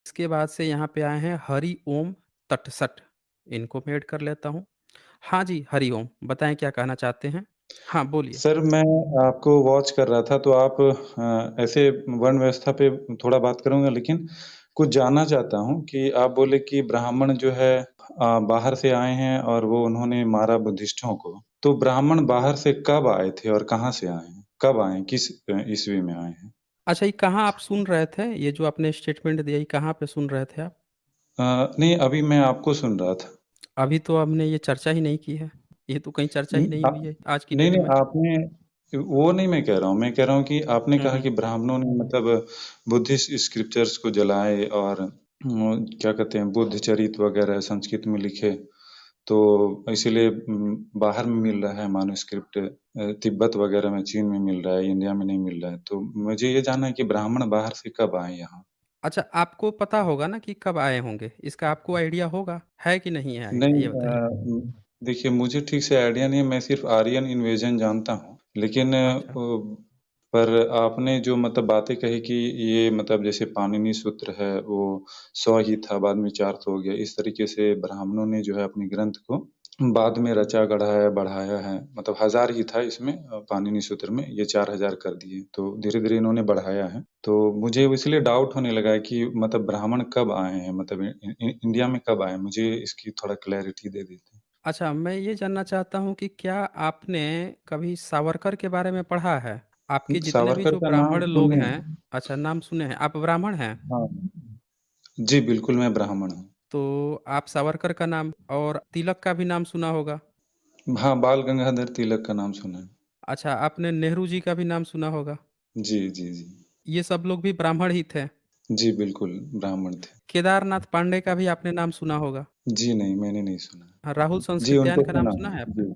इसके बाद से यहाँ पे आए हैं हरि ओम तटसट, इनको मैं ऐड कर लेता हूँ। हाँ जी, हरि ओम, बताएँ क्या कहना चाहते हैं? हाँ, बोलिए। सर, मैं आपको वॉच कर रहा था तो आप ऐसे वर्ण व्यवस्था पे थोड़ा बात करूँगा लेकिन कुछ जानना चाहता हूँ कि आप बोले कि ब्राह्मण जो है बाहर से आए हैं और वो उन्होंने मारा बुद्धिस्टों को। तो ब्राह्मण बाहर से कब आए थे और कहाँ से आए हैं? कब आए हैं? किस ईस्वी में आए हैं? अच्छा, ये कहाँ आप सुन रहे थे? ये जो आपने स्टेटमेंट दिया, ये कहाँ पे सुन रहे थे आप? नहीं, अभी मैं आपको सुन रहा था। अभी तो हमने ये चर्चा ही नहीं की है। ये तो कहीं चर्चा ही नहीं हुई है आज की नहीं, डेट नहीं, में। आपने वो नहीं मैं कह रहा हूँ। मैं कह रहा हूँ कि आपने हुँ, कहा हुँ। कि ब्राह्मणों ने मतलब बुद्धिस्ट स्क्रिप्चर्स को जलाए और क्या कहते हैं बुद्ध चरित वगैरह संस्कृत में लिखे, तो इसीलिए बाहर में मिल रहा है मैन्युस्क्रिप्ट तिब्बत वगैरह में, चीन में मिल रहा है, इंडिया में नहीं मिल रहा है। तो मुझे ये जानना है कि ब्राह्मण बाहर से कब आए यहाँ? अच्छा, आपको पता होगा ना कि कब आए होंगे? इसका आपको आइडिया होगा? है कि नहीं है आइडिया, नहीं ये बताइए? देखिए मुझे ठीक से आइडिया नहीं है, मैं सिर्फ़ आर्यन इन्वेजन जानता हूँ। लेकिन अच्छा। पर आपने जो मतलब बातें कही कि ये मतलब जैसे पाणिनि सूत्र है वो 100 ही था, बाद में 400 हो गया। इस तरीके से ब्राह्मणों ने जो है अपने ग्रंथ को बाद में रचा, गढ़ाया, बढ़ाया है। मतलब 1000 ही था इसमें पाणिनि सूत्र में, ये 4000 कर दिए। तो धीरे-धीरे इन्होंने बढ़ाया है। तो मुझे इसलिए डाउट होने लगा है कि मतलब ब्राह्मण कब आए हैं? मतलब इंडिया में कब आए हैं? मुझे इसकी थोड़ा क्लैरिटी दे देते। अच्छा, मैं ये जानना चाहता हूँ कि क्या आपने कभी सावरकर के बारे में पढ़ा है? आपके जितने भी सावरकर जो का नाम ब्राह्मण लोग सुने हैं। हैं। अच्छा, नाम सुने हैं। आप ब्राह्मण हैं? हाँ। जी, बिल्कुल मैं ब्राह्मण हूँ। तो आप सावरकर का नाम और तिलक का भी नाम सुना होगा। हाँ, बाल गंगाधर तिलक का नाम सुना है। अच्छा, आपने नेहरू जी का भी नाम सुना होगा। जी, जी, जी। ये सब लोग भी ब्राह्मण ही थे। जी, बिल्कुल ब्राह्मण थे। केदारनाथ पांडे का भी आपने नाम सुना होगा। जी, नहीं मैंने नहीं सुना। हाँ, राहुल जी, संस्कृत्यायन उनको का नाम सुना सुना है। है आपने? जी।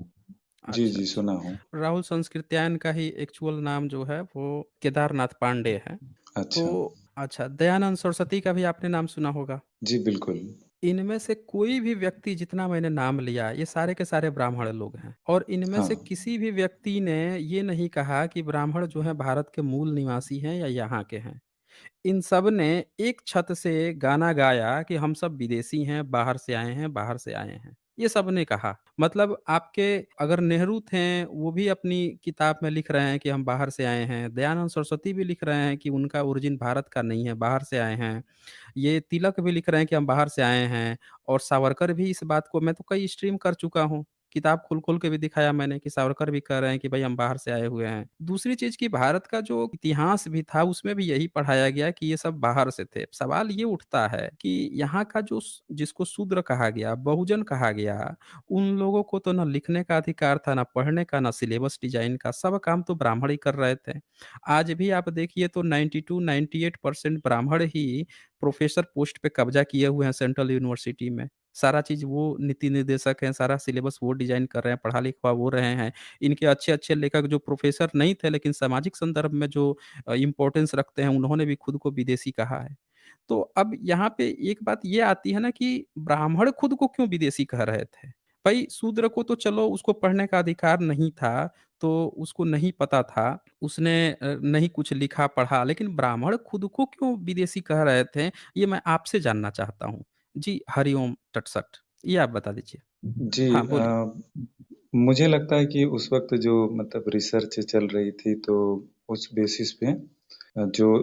जी, अच्छा, जी, अच्छा। सुना हूँ। राहुल संस्कृत्यायन का ही एक्चुअल नाम जो है वो केदारनाथ पांडे है। तो अच्छा। अच्छा, दयानंद सरस्वती का भी आपने नाम सुना होगा। जी, बिल्कुल। इनमें से कोई भी व्यक्ति जितना मैंने नाम लिया, ये सारे के सारे ब्राह्मण लोग हैं और इनमें हाँ। से किसी भी व्यक्ति ने ये नहीं कहा कि ब्राह्मण जो हैं भारत के मूल निवासी हैं या यहाँ के हैं। इन सब ने एक छत से गाना गाया कि हम सब विदेशी हैं, बाहर से आए हैं, बाहर से आए हैं। ये सब ने कहा। मतलब आपके अगर नेहरू थे, वो भी अपनी किताब में लिख रहे हैं कि हम बाहर से आए हैं। दयानंद सरस्वती भी लिख रहे हैं कि उनका ओरिजिन भारत का नहीं है, बाहर से आए हैं। ये तिलक भी लिख रहे हैं कि हम बाहर से आए हैं और सावरकर भी इस बात को मैं तो कई स्ट्रीम कर चुका हूँ। किताब खोल-खोल के भी दिखाया मैंने कि सावरकर भी कह रहे हैं कि भई हम बाहर से आए हुए हैं। दूसरी चीज़ कि भारत का जो इतिहास भी था उसमें भी यही पढ़ाया गया कि ये सब बाहर से थे। सवाल ये उठता है कि यहाँ का जो जिसको शूद्र कहा गया, बहुजन कहा गया, उन लोगों को तो ना लिखने का अधिकार था, ना पढ़ने का, ना सिलेबस डिज़ाइन का, सब काम तो ब्राह्मण ही कर रहे थे। आज भी आप देखिए तो 92-98% ब्राह्मण ही प्रोफ़ेसर पोस्ट पे कब्ज़ा किए हुए हैं सेंट्रल यूनिवर्सिटी में। सारा चीज़ वो नीति निर्देशक हैं, सारा सिलेबस वो डिज़ाइन कर रहे हैं, पढ़ा-लिखा वो रहे हैं। इनके अच्छे-अच्छे लेखक जो प्रोफ़ेसर नहीं थे लेकिन सामाजिक संदर्भ में जो इम्पोर्टेंस रखते हैं, उन्होंने भी खुद को विदेशी कहा है। तो अब यहाँ पे एक बात ये आती है ना कि ब्राह्मण खुद को क्यों विदेशी कह रहे थे? भई शूद्र को तो चलो उसको पढ़ने का अधिकार नहीं था, तो उसको नहीं पता था, उसने नहीं कुछ लिखा-पढ़ा, लेकिन ब्राह्मण खुद को क्यों विदेशी कह रहे थे, ये मैं आपसे जानना चाहता हूँ। जी, हरि ओम तट सट। ये आप बता दीजिए। जी हाँ, बोलिए। मुझे लगता है कि उस वक़्त जो मतलब रिसर्च चल रही थी तो उस बेसिस पे जो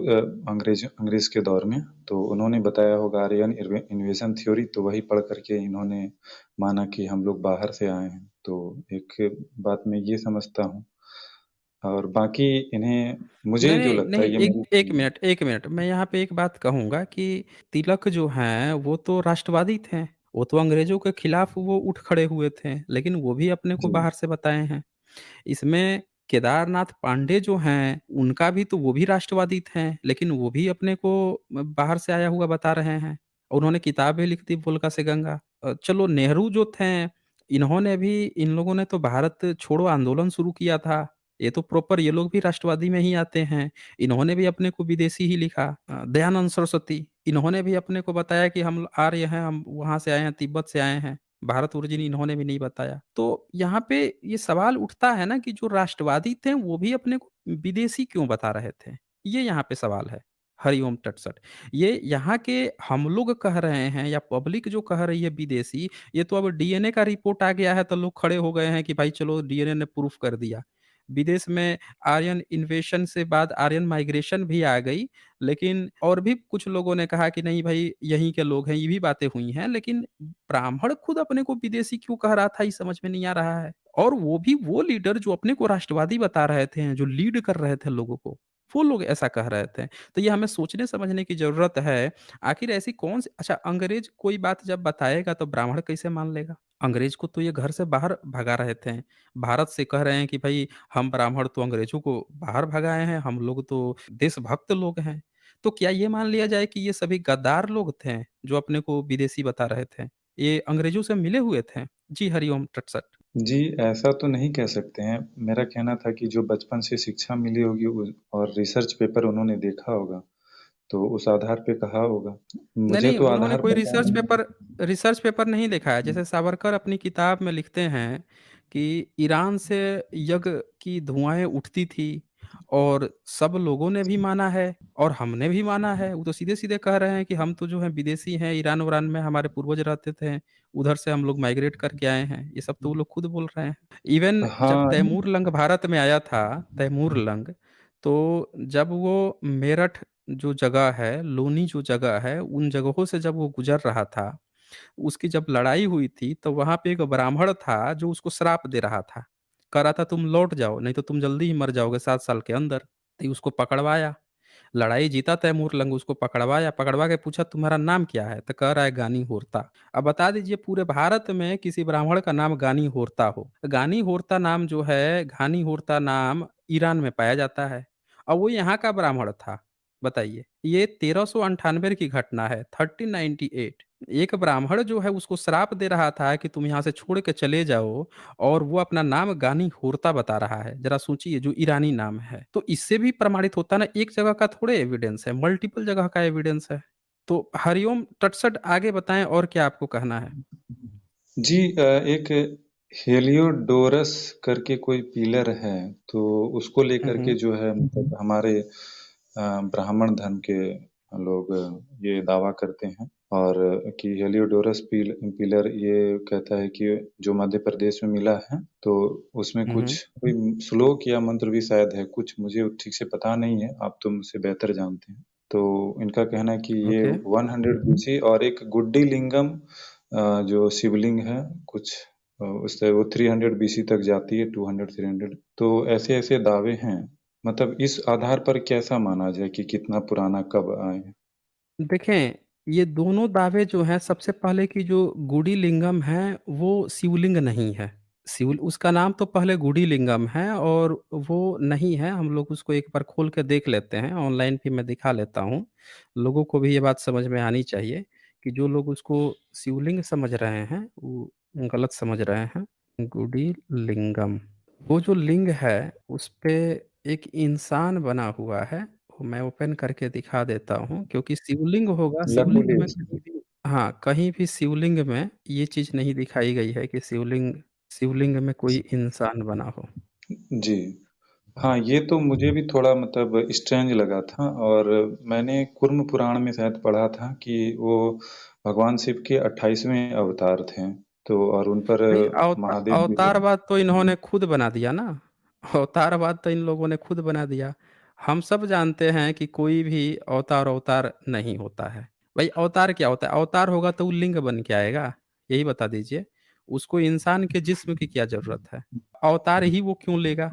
अंग्रेज़ के दौर में तो उन्होंने बताया होगा आर्यन इन्वेज़न थ्योरी तो वही पढ़ कर के इन्होंने माना कि हम लोग बाहर से आए हैं। तो एक बात मैं ये समझता हूँ और बाकी इन्हें मुझे जो नहीं, लगता नहीं, है ये एक मेरी 1 मिनट, 1 मिनट। मैं यहाँ पे एक बात कहूँगा कि तिलक जो हैं, वो तो राष्ट्रवादी थे। वो तो अंग्रेज़ों के खिलाफ वो उठ खड़े हुए थे, लेकिन वो भी अपने को जी, बाहर से बताए हैं। इसमें केदारनाथ पांडे जो हैं, उनका भी तो वो भी राष्ट्रवादी थे, लेकिन वो भी अपने को बाहर से आया हुआ बता रहे हैं। उन्होंने किताब भी लिख दी वोल्गा से गंगा। चलो नेहरू जो थे, इन्होंने भी इन लोगों ने तो भारत छोड़ो आंदोलन शुरू किया था। ये तो प्रॉपर ये लोग भी राष्ट्रवादी में ही आते हैं। इन्होंने भी अपने को विदेशी ही लिखा। दयानंद सरस्वती, इन्होंने भी अपने को बताया कि हम आर्य हैं, हम वहाँ से आए हैं, तिब्बत से आए हैं। भारत ओरिजिन इन्होंने भी नहीं बताया। तो यहाँ पे ये सवाल उठता है ना कि जो राष्ट्रवादी थे वो भी अपने को विदेशी क्यों बता रहे थे? ये यहाँ पे सवाल है। हरिओम तटसट। ये यहाँ के हम लोग कह रहे हैं या पब्लिक जो कह रही है विदेशी, ये तो अब डीएनए का रिपोर्ट आ गया है तो लोग खड़े हो गए हैं कि भाई चलो डीएनए ने प्रूफ कर दिया। विदेश में आर्यन इन्वेशन से बाद आर्यन माइग्रेशन भी आ गई, लेकिन और भी कुछ लोगों ने कहा कि नहीं भाई यहीं के लोग हैं, ये भी बातें हुई हैं, लेकिन ब्राह्मण खुद अपने को विदेशी क्यों कह रहा था, ये समझ में नहीं आ रहा है। और वो भी वो लीडर जो अपने को राष्ट्रवादी बता रहे थे, जो लीड कर रहे थे लोगों को, वो लोग ऐसा कह रहे थे। तो ये हमें सोचने समझने की ज़रूरत है, आखिर ऐसी कौन सी अच्छा अंग्रेज़ कोई बात जब बताएगा तो ब्राह्मण कैसे मान लेगा? अंग्रेज़ को तो ये घर से बाहर भगा रहे थे। भारत से कह रहे हैं कि भई हम ब्राह्मण तो अंग्रेज़ों को बाहर भगाए हैं, हम लोग तो देशभक्त लोग हैं। तो क्या ये मान लिया जाए कि ये सभी गद्दार लोग थे, जो अपने को विदेशी बता रहे थे? ये अंग्रेज़ों से मिले हुए थे? जी, हरिओम तटसट। जी, ऐसा तो नहीं कह सकते हैं। मेरा कहना था कि जो बचपन से शिक्षा मिली होगी और रिसर्च पेपर उन्होंने देखा होगा, तो उस आधार पे कहा होगा। नहीं, मुझे नहीं, तो उन्होंने आधार कोई पता नहीं। रिसर्च पेपर नहीं लिखा है। जैसे सावरकर अपनी किताब में लिखते हैं कि ईरान से यज्ञ की धुआएँ उठती थी और सब लोगों ने भी माना है और हमने भी माना है। वो तो सीधे-सीधे कह रहे हैं कि हम तो जो हैं विदेशी हैं, ईरान-विरान में हमारे पूर्वज रहते थे, उधर से हम लोग माइग्रेट करके आए हैं। ये सब तो वो लोग खुद बोल रहे हैं। इवन जब हाँ, तैमूर लंग भारत में आया था, तैमूर लंग, तो जब वो मेरठ जो जगह है, लोनी जो जगह है, उन जगहों से जब वो गुज़र रहा था, उसकी जब लड़ाई हुई थी, तो वहाँ पे एक ब्राह्मण था जो उसको श्राप दे रहा था। कह रहा था तुम लौट जाओ, नहीं तो तुम जल्दी ही मर जाओगे 7 साल के अंदर। तो उसको पकड़वाया, लड़ाई जीता तैमूर लंग, उसको पकड़वाया, पकड़वा के पूछा तुम्हारा नाम क्या है? तो कह रहा है गानी होरता। अब बता दीजिए पूरे भारत में किसी ब्राह्मण का नाम गानी होरता हो। गानी होरता नाम जो है, घानी होरता नाम ईरान में पाया जाता है और वो यहाँ का ब्राह्मण था। बताइए, ये 1398 की घटना है, 1398। एक ब्राह्मण जो है उसको श्राप दे रहा था कि तुम यहाँ से छोड़ के चले जाओ और वो अपना नाम गानी होरता बता रहा है। ज़रा सोचिए जो ईरानी नाम है। तो इससे भी प्रमाणित होता है ना, एक जगह का थोड़े एविडेंस है, मल्टीपल जगह का एविडेंस है। तो हरिओम तटसट आगे बताएँ और क्या आपको कहना है? जी एक हेलियोडोरस करके कोई पिलर है, तो उसको हुँ, लेकर के हुँ। जो है मतलब हमारे ब्राह्मण धर्म के लोग ये दावा करते हैं और कि हेलियोडोरस पिलर ये कहता है कि जो मध्य प्रदेश में मिला है, तो उसमें हुँ, कुछ हुँ। कोई श्लोक या मंत्र भी शायद है, कुछ मुझे ठीक से पता नहीं है, आप तो मुझसे बेहतर जानते हैं। तो इनका कहना है कि ये ओके। 100 बीसी और एक गुड्डी लिंगम जो शिवलिंग है कुछ उससे वो 300 बीसी तक जाती है, 200 300, तो ऐसे-ऐसे दावे हैं। मतलब इस आधार पर कैसा माना जाए कि कितना पुराना कब आए हैं? देखें, ये दोनों दावे जो हैं, सबसे पहले कि जो गुडी लिंगम है, वो शिवलिंग नहीं है। शिव उसका नाम तो पहले गुडी लिंगम है और वो नहीं है। हम लोग उसको एक बार खोल के देख लेते हैं, ऑनलाइन भी मैं दिखा लेता हूँ। लोगों को भी ये बात समझ में आनी चाहिए कि जो लोग उसको शिवलिंग समझ रहे हैं, वो गलत समझ रहे हैं। गुडी लिंगम, वो जो लिंग है, उसपे एक इंसान बना हुआ है। मैं ओपन करके दिखा देता हूँ क्योंकि शिवलिंग होगा, शिवलिंग में लकुलिश। कहीं भी हाँ, कहीं भी शिवलिंग में ये चीज़ नहीं दिखाई गई है कि शिवलिंग में कोई इंसान बना हो। जी। हाँ, ये तो मुझे भी थोड़ा मतलब स्ट्रेंज लगा था और मैंने कुर्म पुराण में शायद पढ़ा था कि वो भगवान शिव के 28वें अवतार थे। तो और उन पर नहीं, महादेव भी थे। अवतारवाद तो इन्होंने खुद बना दिया ना। अवतारवाद तो इन लोगों ने खुद बना दिया। हम सब जानते हैं कि कोई भी अवतार नहीं होता है। भाई अवतार क्या होता है? अवतार होगा तो वो लिंग बन के आएगा, यही बता दीजिए। उसको इंसान के जिस्म की क्या ज़रूरत है? अवतार ही वो क्यों लेगा?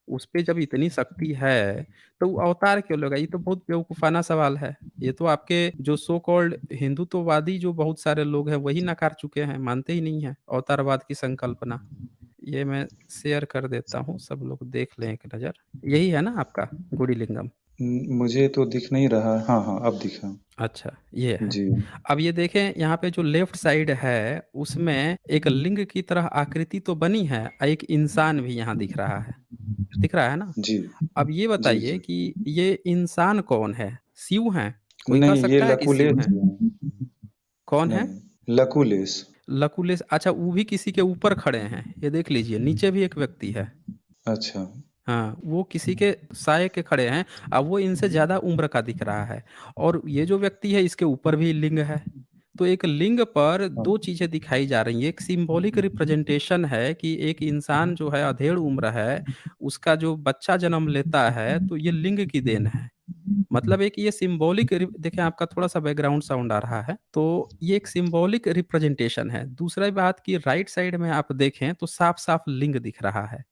उसपे जब इतनी शक्ति है, तो वो अवतार क्यों लेगा? ये तो बहुत बेवकूफ़ाना सवाल है। ये तो आपके जो सो कॉल्ड हिंदुत्ववादी जो बहुत सारे लोग हैं, वही नकार चुके हैं, मानते ही नहीं हैं अवतारवाद की संकल्पना। ये मैं शेयर कर देता हूँ, सब लोग देख लें एक नज़र। यही है ना आपका गुड़ी लिंगम? मुझे तो दिख नहीं रहा। हाँ, हाँ, अब दिखा। अच्छा, ये है। जी। अब ये देखें यहाँ पे जो लेफ्ट साइड है, उसमें एक लिंग की तरह आकृति तो बनी है एक इंसान भी यहाँ दिख रहा है। दिख रहा है ना? जी। अब ये जी, बताइए जी। कि ये इंसान कौन है? शिव हैं? कोई कह नहीं, ये सकता है कि शिव लकुलेश हैं? हैं। कौन है? नहीं, लकुलेश। लकुलिस अच्छा वो भी किसी के ऊपर खड़े हैं, ये देख लीजिए, नीचे भी एक व्यक्ति है। अच्छा। हाँ, वो किसी के साये के खड़े हैं, अब वो इनसे ज़्यादा उम्र का दिख रहा है और ये जो व्यक्ति है इसके ऊपर भी लिंग है। तो एक लिंग पर हाँ। 2 चीज़ें दिखाई जा रही हैं, एक सिंबॉलिक रिप्रेजेंटेशन है कि एक इंसान जो है अधेड़ उम्र है, उसका जो बच्चा जन्म लेता है, तो ये लिंग की देन है। मतलब एक ये सिंबॉलिक देखिए आपका थोड़ा-सा बैकग्राउंड साउंड आ रहा है, तो ये एक सिंबॉलिक रिप्रेजेंटेशन है। दूसरा बात कि राइट साइड में आप देखें तो साफ-साफ लिंग दिख रहा है।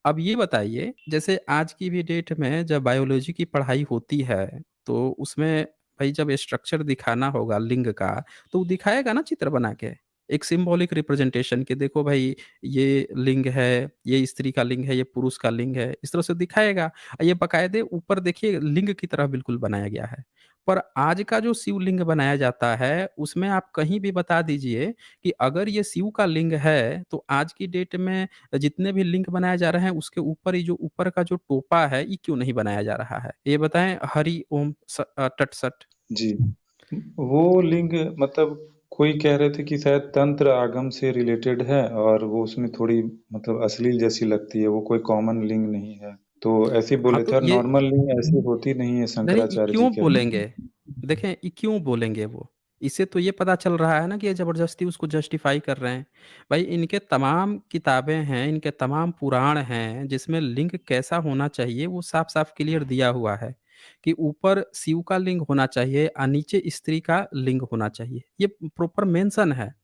अब ये बताइए, जैसे आज की भी डेट में जब बायोलॉजी की पढ़ाई होती है, तो उसमें भई जब स्ट्रक्चर दिखाना होगा लिंग का, तो वो दिखाएगा ना चित्र बना के। एक सिंबॉलिक रिप्रेजेंटेशन कि देखो भई ये लिंग है, ये स्त्री का लिंग है, ये पुरुष का लिंग है, इस तरह से दिखाएगा। ये बाकायदे ऊपर देखिए लिंग की तरह बिल्कुल बनाया गया है। पर आज का जो शिवलिंग बनाया जाता है, उसमें आप कहीं भी बता दीजिए कि अगर ये शिव का लिंग है, तो आज की डेट में जितने भी लिंग बनाए जा रहे हैं, उसके ऊपर ये जो ऊपर का जो टोपा है, ये क्यों नहीं बनाया जा रहा है? ये बताएँ हरि ओम तट सट। जी। वो लिंग मतलब कोई कह रहे थे कि शायद तंत्र आगम से रिलेटेड है और वो उसमें थोड़ी मतलब अश्लील जैसी लगती है, वो कोई कॉमन लिंग नहीं है। तो ऐसे ही हाँ, बोले थे तो और ये नॉर्मल लिंग ऐसी होती नहीं है नहीं, ये शंकराचार्य जी क्यों कह रहे बोलेंगे? हैं। देखें, ये क्यों बोलेंगे वो? इससे तो ये पता चल रहा है ना कि ये ज़बरदस्ती उसको जस्टिफ़ाई कर रहे हैं। भाई इनके तमाम किताबें हैं, इनके तमाम पुराण हैं, जिसमें लिंग कैसा होना चाहिए वो साफ-साफ क्लियर दिया हुआ है, कि ऊपर शिव का लिंग होना चाहिए नीचे स्त्री का लिंग होना चाहिए। ये प्रॉपर मेंशन है।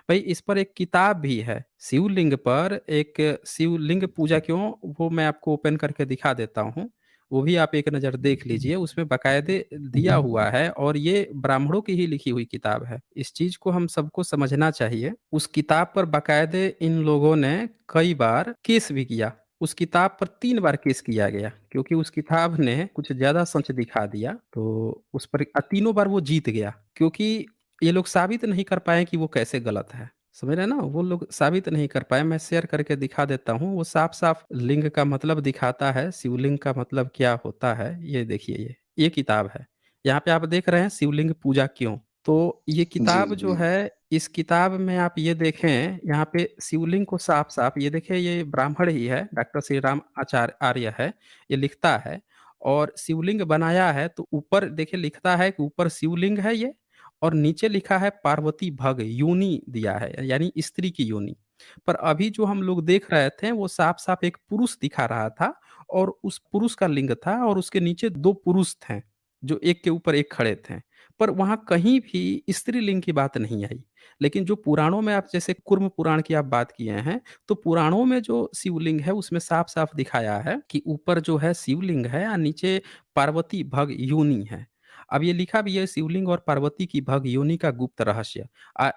भई इस पर एक किताब भी है, शिवलिंग पर एक शिवलिंग पूजा क्यों, वो मैं आपको ओपन करके दिखा देता हूँ। वो भी आप एक नज़र देख लीजिए, उसमें बाकायदे दिया हुआ है और ये ब्राह्मणों की ही लिखी हुई किताब है। इस चीज़ को हम सबको समझना चाहिए। उस किताब पर बाकायदे इन लोगों ने कई बार केस भी किया। उस किताब पर 3 बार केस किया गया, क्योंकि उस किताब ने कुछ ज़्यादा सच दिखा दिया, तो उस पर तीनों बार वो जीत गया, क्योंकि ये लोग साबित नहीं कर पाए कि वो कैसे गलत है। समझ रहे हैं ना? वो लोग साबित नहीं कर पाए, मैं शेयर करके दिखा देता हूँ, वो साफ-साफ लिंग का मतलब दिखाता है, शिवलिंग का मतलब क्या होता है, ये देखिए ये किताब है। यहाँ पे आप देख रहे हैं शिवलिंग पूजा क्यों? तो ये जी, किताब जो जी। है, इस किताब में आप ये देखें, यहाँ पे शिवलिंग को साफ-साफ ये देखिए, ये ब्राह्मण ही है, डॉक्टर श्री राम आर्य है, ये लिखता है और शिवलिंग बनाया है, तो ऊपर देखिए लिखता है कि ऊपर शिवलिंग है ये और नीचे लिखा है पार्वती भग, योनि दिया है, यानी स्त्री की योनि। पर अभी जो हम लोग देख रहे थे, वो साफ-साफ एक पुरुष दिखा रहा था और उस पुरुष का लिंग था और उसके नीचे 2 पुरुष थे, जो एक के ऊपर एक खड़े थे। पर वहाँ कहीं भी स्त्रीलिंग की बात नहीं आई। लेकिन जो पुराणों में आप जैसे कूर्म पुराण की आप बात किए हैं, तो पुराणों में जो शिवलिंग है, उसमें साफ-साफ दिखाया है कि ऊपर जो है शिवलिंग है और नीचे पार्वती भग योनि है। अब ये लिखा भी है शिवलिंग और पार्वती की भग योनि का गुप्त रहस्य।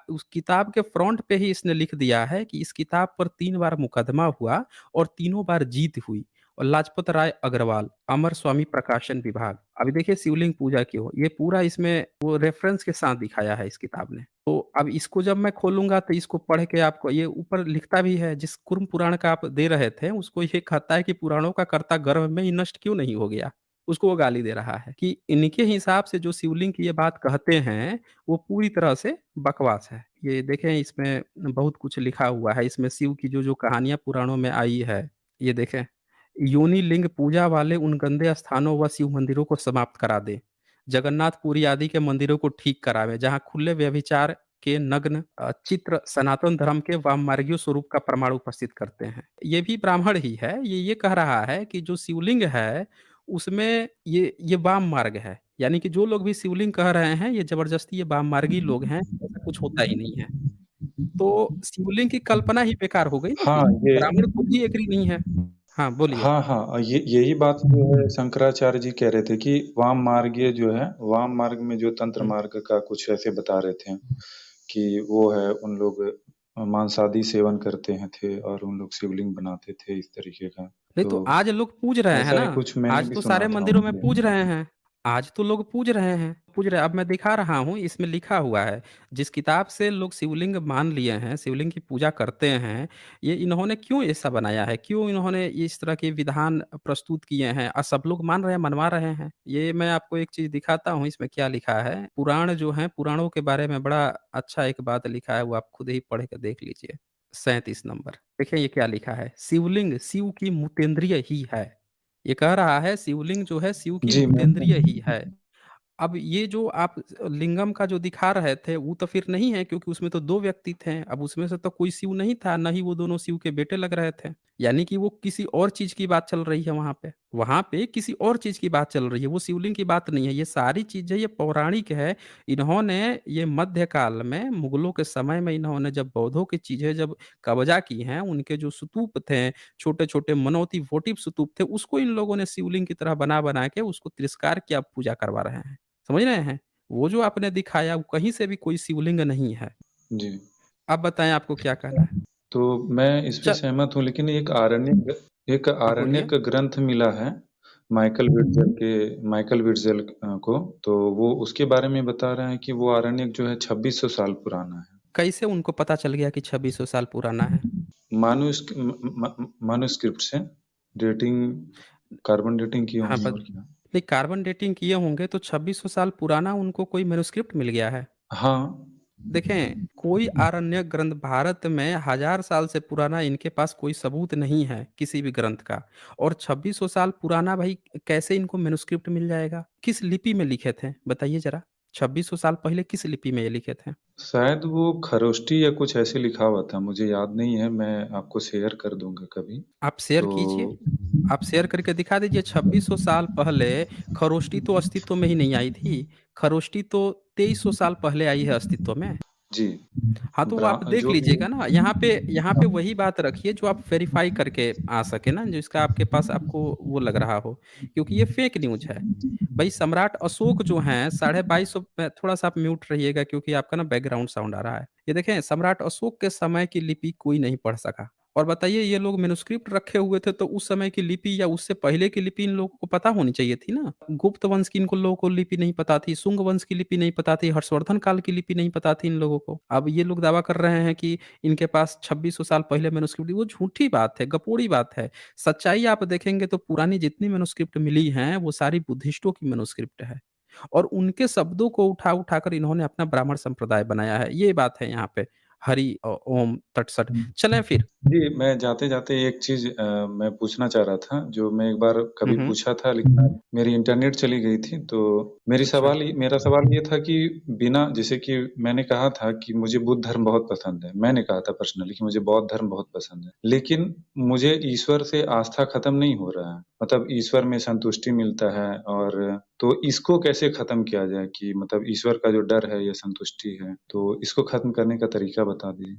उस किताब के फ्रंट पे ही इसने लिख दिया है कि इस किताब पर 3 बार मुकदमा हुआ और तीनों बार जीत हुई और लाजपत राय अग्रवाल, अमर स्वामी प्रकाशन विभाग। अभी देखिए शिवलिंग पूजा क्यों? ये पूरा इसमें वो रेफ़रेंस के साथ दिखाया है इस किताब ने। तो अब इसको जब मैं खोलूँगा तो इसको पढ़ के आपको ये ऊपर लिखता भी है, जिस कुर्म पुराण का आप दे रहे थे, उसको ये कहता है कि पुराणों का कर्ता गर्भ में ही नष्ट क्यों नहीं हो गया? उसको वो गाली दे रहा है कि इनके हिसाब से जो शिवलिंग की ये बात कहते हैं, वो पूरी तरह से बकवास है। ये देखें, इसमें बहुत कुछ लिखा हुआ है, इसमें शिव की जो-जो कहानियाँ पुराणों में आई है, ये देखें। योनि लिंग पूजा वाले उन गंदे स्थानों व शिव मंदिरों को समाप्त करा दें। जगन्नाथपुरी आदि के मंदिरों को ठीक करावें, जहाँ खुले व्यभिचार के नग्न चित्र सनातन धर्म के वाममार्गीय स्वरूप का प्रमाण उपस्थित करते हैं। ये भी ब्राह्मण ही है, ये कह रहा है कि जो शिवलिंग है, उसमें ये वाम मार्ग है। यानी कि जो लोग भी शिवलिंग कह रहे हैं, ये ज़बरदस्ती ये वाममार्गी लोग हैं, ऐसा कुछ होता ही नहीं है। तो शिवलिंग की कल्पना ही बेकार हो गई ना हाँ, कि ये ब्राह्मण खुद ही एग्री नहीं है। हाँ, बोलिए। हाँ, हाँ। ये यही बात जो है शंकराचार्य जी कह रहे थे कि वाम मार्गीय जो है, वाम मार्ग में जो तंत्र हुँ। मार्ग का कुछ ऐसे बता रहे थे कि वो है उन लोग मांसादी सेवन करते हैं थे और उन लोग शिवलिंग बनाते थे इस तरीके का। नहीं तो तो आज लोग पूज रहे हैं ऐसा ना, ही कुछ मैंने आज भी तो सुना सारे था मंदिरों में पूज उनसे। रहे हैं। आज तो लोग पूज रहे हैं, पूज रहे अब मैं दिखा रहा हूँ, इसमें लिखा हुआ है, जिस किताब से लोग शिवलिंग मान लिए हैं, शिवलिंग की पूजा करते हैं, ये इन्होंने क्यों ऐसा बनाया है? क्यों इन्होंने इस तरह के विधान प्रस्तुत किए हैं और सब लोग मान रहे हैं, मनवा रहे हैं? ये मैं आपको एक चीज़ दिखाता हूँ, इसमें क्या लिखा है। पुराण जो हैं, पुराणों के बारे में बड़ा अच्छा एक बात लिखा है, वो आप खुद ही पढ़ के देख लीजिए। 37 नंबर। देखिए ये क्या लिखा है, शिवलिंग शिव की मूतेंद्रिय ही है। ये कह रहा है शिवलिंग जो है शिव की जी, भूतेंद्रिय ही मैं है। अब ये जो आप लिंगम का जो दिखा रहे थे, वो तो फिर नहीं है, क्योंकि उसमें तो 2 व्यक्ति थे। अब उसमें से तो कोई शिव नहीं था, ना ही वो दोनों शिव के बेटे लग रहे थे। यानी कि वो किसी और चीज़ की बात चल रही है वहाँ पे। वहाँ पे किसी और चीज़ की बात चल रही है, वो शिवलिंग की बात नहीं है। ये सारी चीज़ें ये पौराणिक है। इन्होंने ये मध्यकाल में मुगलों के समय में इन्होंने जब बौद्धों की चीज़ें जब कब्ज़ा की हैं, उनके जो स्तूप थे, छोटे-छोटे मनौती वोटिव स्तूप थे, उसको इन लोगों ने शिवलिंग की तरह बना-बना के उसको तिरस्कार किया, पूजा करवा रहे हैं। समझ रहे हैं? वो जो आपने दिखाया वो कहीं से भी कोई शिवलिंग नहीं है। जी। आप बताएँ आपको क्या कहना है? तो मैं इस पे चल सहमत हूँ, लेकिन एक हाँ, बोलिए। आरण्यक ग्रंथ मिला है माइकल विट्ज़ेल को, तो वो उसके बारे में बता रहे हैं कि वो आरण्यक जो है 2600 साल पुराना है। कैसे उनको पता चल गया कि 2600 साल पुराना है? मैन्युस्क्रिप्ट से डेटिंग कार्बन डेटिंग किए हाँ, होंगे बत और क्या। नहीं, कार्बन डेटिंग किए होंगे तो 2600 साल पुराना उनको कोई मैन्युस्क्रिप्ट मिल गया है। हाँ, देखें, कोई आरण्यक ग्रंथ भारत में 1000 साल से पुराना इनके पास कोई सबूत नहीं है किसी भी ग्रंथ का। और 2600 साल पुराना भाई कैसे इनको मैन्युस्क्रिप्ट मिल जाएगा? किस लिपि में लिखे थे? बताइए ज़रा। 2600 साल पहले किस लिपि में ये लिखे थे? शायद वो खरोष्टी या कुछ ऐसे लिखा हुआ था, मुझे याद नहीं है, मैं आपको शेयर कर दूँगा कभी। आप शेयर तो कीजिए। आप शेयर करके दिखा दीजिए। 2600 साल पहले खरोष्टी तो अस्तित्व में ही नहीं आई थी। खरोष्टी तो 2300 साल पहले आई है अस्तित्व में। जी, हाँ, तो वो आप देख जो भी लीजिएगा ना, यहाँ पे वही बात रखिए जो आप वेरीफाई करके आ सके ना, जिसका आपके पास आपको वो लग रहा हो, क्योंकि ये फेक न्यूज़ है। भाई सम्राट अशोक जो हैं 2250 पे, थोड़ा-सा आप म्यूट रहिएगा क्योंकि आपका ना बैकग्राउंड साउंड आ रहा है। ये देखें, सम्राट अशोक के समय की लिपि कोई नहीं पढ़ सका। और बताइए, ये लोग मैन्युस्क्रिप्ट रखे हुए थे तो उस समय की लिपि या उससे पहले की लिपि इन लोगों को पता होनी चाहिए थी ना। गुप्त वंश की इनको लोगों को लिपि नहीं पता थी, शुंग वंश की लिपि नहीं पता थी, हर्षवर्धन काल की लिपि नहीं पता थी इन लोगों को। अब ये लोग दावा कर रहे हैं कि इनके पास 2600 साल पहले मैन्युस्क्रिप्ट, वो झूठी बात है, गपोड़ी बात है। सच्चाई आप देखेंगे तो पुरानी जितनी मैन्युस्क्रिप्ट मिली हैं वो सारी बुद्धिस्टों की मैन्युस्क्रिप्ट है। और उनके शब्दों को उठा कर इन्होंने अपना ब्राह्मण संप्रदाय बनाया है। ये बात है यहाँ पे। हरि ओम तटसट। चलें फिर। जी, मैं जाते-जाते एक चीज़ मैं पूछना चाह रहा था, जो मैं एक बार हुँ, कभी हुँ। पूछा था, लेकिन मेरी इंटरनेट चली गई थी, तो अच्छा। मेरा सवाल ये था कि बिना जैसे कि मैंने कहा था कि मुझे बुद्ध धर्म बहुत पसंद है। मैंने कहा था पर्सनली कि मुझे बौद्ध धर्म बहुत पसंद है। लेकिन मुझे ईश्वर से आस्था खत्म नहीं हो रहा है। मतलब ईश्वर में संतुष्टि मिलता है, और तो इसको कैसे खत्म किया जाए कि मतलब ईश्वर का जो डर है या संतुष्टि है, तो इसको खत्म करने का तरीका बता दीजिए?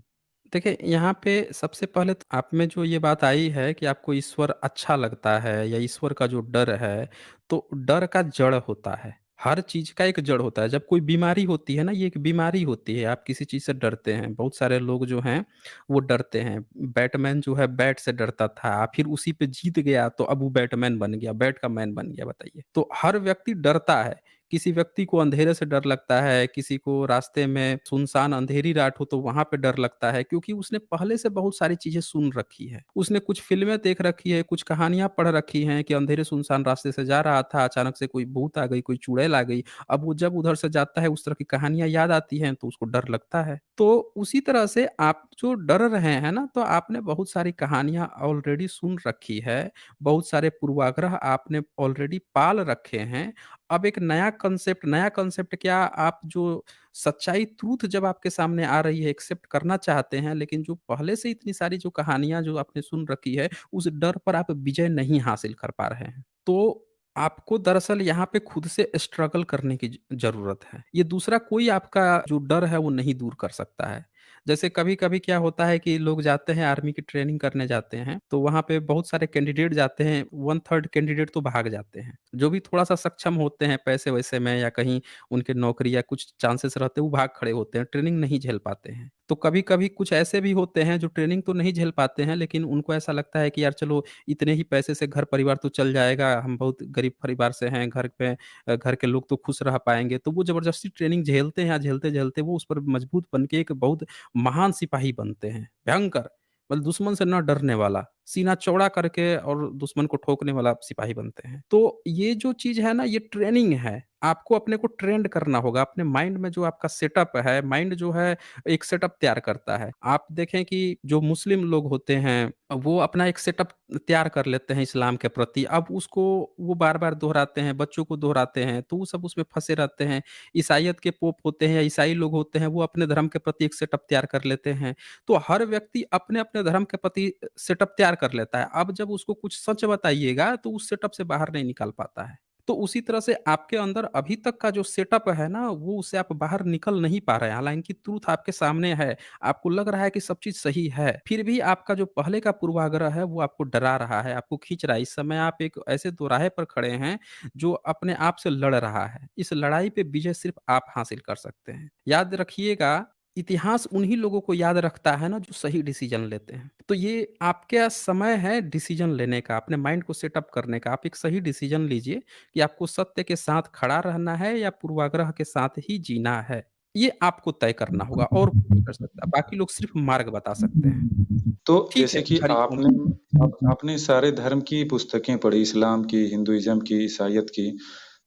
देखिए, यहाँ पे सबसे पहले तो आप में जो ये बात आई है कि आपको ईश्वर अच्छा लगता है या ईश्वर का जो डर है, तो डर का जड़ होता है। हर चीज़ का एक जड़ होता है। जब कोई बीमारी होती है ना, ये एक बीमारी होती है, आप किसी चीज़ से डरते हैं। बहुत सारे लोग जो हैं, वो डरते हैं। बैटमैन जो है बैट से डरता था, फिर उसी पे जीत गया तो अब वो बैटमैन बन गया, बैट का मैन बन गया, बताइए। तो हर व्यक्ति डरता है। किसी व्यक्ति को अंधेरे से डर लगता है, किसी को रास्ते में सुनसान अंधेरी रात हो तो वहाँ पे डर लगता है, क्योंकि उसने पहले से बहुत सारी चीज़ें सुन रखी है। उसने कुछ फ़िल्में देख रखी है, कुछ कहानियाँ पढ़ रखी हैं कि अंधेरे सुनसान रास्ते से जा रहा था, अचानक से कोई भूत आ गई, कोई चुड़ैल आ गई। अब वो जब उधर से जाता है, उस तरह की कहानियाँ याद आती हैं, तो उसको डर लगता है। तो उसी तरह से आप जो डर रहे हैं ना, तो आपने बहुत सारी कहानियाँ ऑलरेडी सुन रखी है, बहुत सारे पूर्वाग्रह आपने ऑलरेडी पाल रखे हैं। अब एक नया कॉन्सेप्ट क्या, आप जो सच्चाई ट्रूथ जब आपके सामने आ रही है, एक्सेप्ट करना चाहते हैं, लेकिन जो पहले से इतनी सारी जो कहानियाँ जो आपने सुन रखी है, उस डर पर आप विजय नहीं हासिल कर पा रहे हैं। तो आपको दरअसल यहाँ पे खुद से स्ट्रगल करने की ज़रूरत है। ये दूसरा कोई आपका जो डर है वो नहीं दूर कर सकता है। जैसे कभी-कभी क्या होता है कि लोग जाते हैं आर्मी की ट्रेनिंग करने जाते हैं, तो वहाँ पे बहुत सारे कैंडिडेट जाते हैं, 1/3 कैंडिडेट तो भाग जाते हैं। जो भी थोड़ा-सा सक्षम होते हैं पैसे-वैसे में या कहीं उनके नौकरी या कुछ चांसेस रहते हैं, वो भाग खड़े होते हैं, ट्रेनिंग नहीं झेल पाते हैं। तो कभी-कभी कुछ ऐसे भी होते हैं जो ट्रेनिंग तो नहीं झेल पाते हैं, लेकिन उनको ऐसा लगता है कि यार चलो इतने ही पैसे से घर परिवार तो चल जाएगा, हम बहुत गरीब परिवार से हैं, घर पे घर के लोग तो खुश रह पाएँगे। तो वो ज़बरदस्ती ट्रेनिंग झेलते हैं या झेलते-झेलते वो उस पर मजबूत बन के एक बहुत महान सिपाही बनते हैं, भयंकर, मतलब दुश्मन से ना डरने वाला, सीना चौड़ा करके और दुश्मन को ठोकने वाला सिपाही बनते हैं। तो ये जो चीज़ है ना, ये ट्रेनिंग है। आपको अपने को ट्रेंड करना होगा, अपने माइंड में जो आपका सेटअप है, माइंड जो है एक सेटअप तैयार करता है। आप देखें कि जो मुस्लिम लोग होते हैं, वो अपना एक सेटअप तैयार कर लेते हैं इस्लाम के प्रति। अब उसको वो बार-बार दोहराते हैं, बच्चों को दोहराते हैं, तो वो सब उसमें फँसे रहते हैं। ईसाइयत के पोप होते हैं या ईसाई लोग होते हैं, वो अपने धर्म के प्रति एक सेटअप तैयार कर लेते हैं। तो हर व्यक्ति अपने-अपने धर्म के प्रति सेटअप तैयार कर लेता है। अब जब उसको कुछ सच बताइएगा, तो उस सेटअप से बाहर नहीं निकल पाता है। तो उसी तरह से आपके अंदर अभी तक का जो सेटअप है ना, वो उससे आप बाहर निकल नहीं पा रहे हैं। हालाँकि ट्रुथ आपके सामने है, आपको लग रहा है कि सब चीज़ सही है, फिर भी आपका जो पहले का पूर्वाग्रह है, वो आपको डरा रहा है, आपको खींच रहा है। इस समय आप एक ऐसे दोराहे पर खड़े हैं, जो अपने आप से लड़ रहा है। इस लड़ाई पे विजय सिर्फ़ आप हासिल कर सकते हैं। याद रखिएगा, इतिहास उन्हीं लोगों को याद रखता है ना, जो सही डिसीज़न लेते हैं। तो ये आपका समय है डिसीज़न लेने का, अपने माइंड को सेटअप करने का। आप एक सही डिसीज़न लीजिए कि आपको सत्य के साथ खड़ा रहना है या पूर्वाग्रह के साथ ही जीना है। ये आपको तय करना होगा और कोई नहीं कर सकता। बाकी लोग सिर्फ़ मार्ग बता सकते हैं। तो ठीक है, जैसे कि हरि ओम। आपने सारे धर्म की पुस्तकें पढ़ी, इस्लाम की, हिंदुइज़्म की, ईसाइयत की,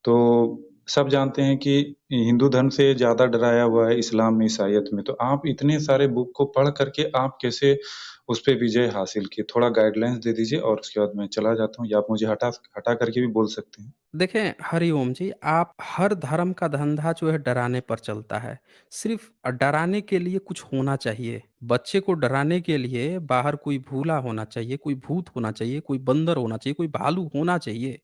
तो सब जानते हैं कि हिंदू धर्म से ज़्यादा डराया हुआ है इस्लाम में, ईसाइयत में। तो आप इतने सारे बुक को पढ़ कर के आप कैसे उस पे विजय हासिल किए? थोड़ा गाइडलाइंस दे दीजिए और उसके बाद मैं चला जाता हूँ या आप मुझे हटा कर के भी बोल सकते हैं। देखें, हरिओम जी, आप हर धर्म का धंधा जो है डराने पर चलता है। सिर्फ़ डराने के लिए कुछ होना चाहिए। बच्चे को डराने के लिए बाहर कोई भूला होना चाहिए, कोई भूत होना चाहिए, कोई बंदर होना चाहिए, कोई भालू होना चाहिए।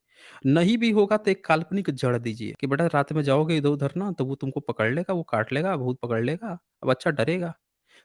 नहीं भी होगा तो एक काल्पनिक जड़ दीजिए कि बेटा रात में जाओगे इधर-उधर ना, तो वो तुमको पकड़ लेगा, वो काट लेगा, भूत पकड़ लेगा। अब बच्चा डरेगा।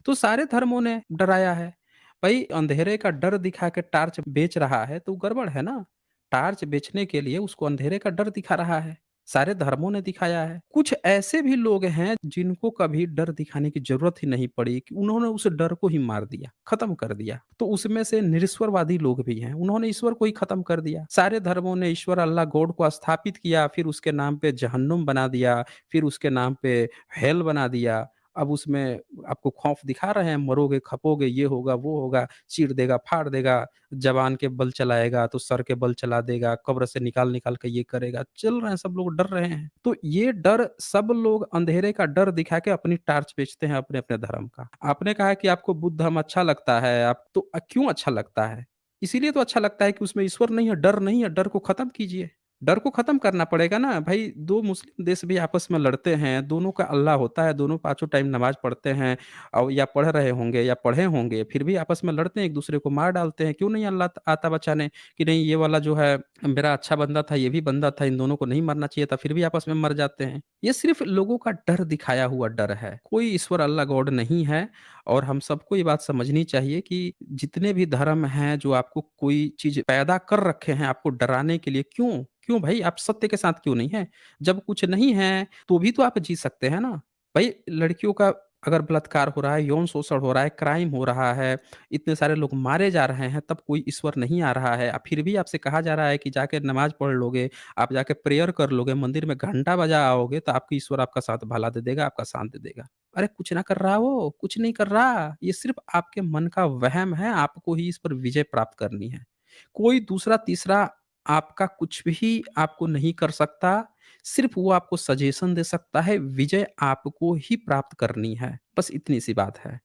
तो सारे धर्मों ने डराया है। भई अंधेरे का डर दिखा के टार्च बेच रहा है तो गड़बड़ है ना। टार्च बेचने के लिए उसको अंधेरे का डर दिखा रहा है। सारे धर्मों ने दिखाया है। कुछ ऐसे भी लोग हैं जिनको कभी डर दिखाने की ज़रूरत ही नहीं पड़ी कि उन्होंने उस डर को ही मार दिया, खत्म कर दिया। तो उसमें से निरीश्वरवादी लोग भी हैं, उन्होंने ईश्वर को ही खत्म कर दिया। सारे धर्मों ने ईश्वर अल्लाह गॉड को स्थापित किया, फिर उसके नाम पे जहन्नुम बना दिया, फिर उसके नाम पे हेल बना दिया। अब उसमें आपको खौफ दिखा रहे हैं, मरोगे, खपोगे, ये होगा, वो होगा, चीर देगा, फाड़ देगा, ज़बान के बल चलाएगा तो सर के बल चला देगा, कब्र से निकाल-निकाल के ये करेगा। चल रहे हैं, सब लोग डर रहे हैं। तो ये डर सब लोग अंधेरे का डर दिखा के अपनी टार्च बेचते हैं अपने-अपने धर्म का। आपने कहा कि आपको बुद्ध धर्म अच्छा लगता है, आप तो क्यों अच्छा लगता है? इसीलिए तो अच्छा लगता है कि उसमें ईश्वर नहीं है, डर नहीं है, डर को खत्म कीजिए। डर को खत्म करना पड़ेगा ना भाई। 2 मुस्लिम देश भी आपस में लड़ते हैं, दोनों का अल्लाह होता है, दोनों पाँचों टाइम नमाज़ पढ़ते हैं और या पढ़ रहे होंगे या पढ़े होंगे, फिर भी आपस में लड़ते हैं, एक-दूसरे को मार डालते हैं। क्यों नहीं अल्लाह आता बचाने कि नहीं ये वाला जो है मेरा अच्छा बंदा था, ये भी बंदा था, इन दोनों को नहीं मरना चाहिए था, फिर भी आपस में मर जाते हैं। ये सिर्फ़ लोगों का डर दिखाया हुआ डर है। कोई ईश्वर अल्लाह गॉड नहीं है और हम सबको ये बात समझनी चाहिए कि जितने भी धर्म हैं जो आपको कोई चीज़ पैदा कर रखे हैं आपको डराने के लिए, क्यों? क्यों भाई आप सत्य के साथ क्यों नहीं हैं? जब कुछ नहीं है, तो भी तो आप जी सकते हैं ना। भाई लड़कियों का अगर बलात्कार हो रहा है, यौन शोषण हो रहा है, क्राइम हो रहा है, इतने सारे लोग मारे जा रहे हैं, तब कोई ईश्वर नहीं आ रहा है। फिर भी आपसे कहा जा रहा है कि जाके नमाज़ पढ़ लोगे, आप जाके प्रेयर कर लोगे, मंदिर में घंटा बजा आओगे, तो आपकी ईश्वर आपका साथ भला दे देगा, आपका साथ दे देगा। अरे कुछ ना कर रहा वो, कुछ नहीं कर रहा। ये सिर्फ़ आपके मन का वहम है, आपको ही इस पर विजय प्राप्त करनी है। कोई दूसरा, तीसरा आपका कुछ भी आपको नहीं कर सकता। सिर्फ़ वो आपको सजेशन दे सकता है, विजय आपको ही प्राप्त करनी है। बस इतनी सी बात है।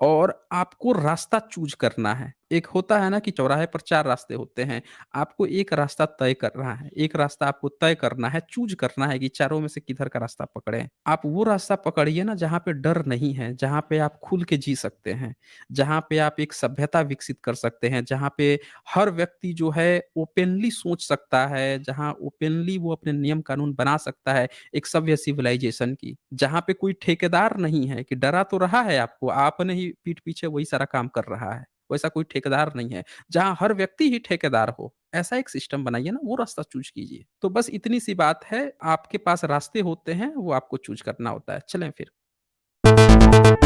और आपको रास्ता चूज़ करना है। एक होता है ना कि चौराहे पर 4 रास्ते होते हैं। आपको एक रास्ता तय करना है। एक रास्ता आपको तय करना है, चूज़ करना है कि चारों में से किधर का रास्ता पकड़ें। आप वो रास्ता पकड़िए ना जहाँ पे डर नहीं है, जहाँ पे आप खुल के जी सकते हैं, जहाँ पे आप एक सभ्यता विकसित कर सकते हैं, जहाँ पे हर व्यक्ति जो है ओपनली सोच सकता है, जहाँ ओपनली वो अपने नियम कानून बना सकता है, एक सभ्य सिविलाइज़ेशन की। जहाँ पे कोई ठेकेदार नहीं है कि डरा तो रहा है आपको, आपने ही पीठ पीछे वही सारा काम कर रहा है। वैसा कोई ठेकेदार नहीं है, जहाँ हर व्यक्ति ही ठेकेदार हो। ऐसा एक सिस्टम बनाइए ना, वो रास्ता चूज़ कीजिए। तो बस इतनी सी बात है, आपके पास रास्ते होते हैं, वो आपको चूज़ करना होता है। चलें फिर।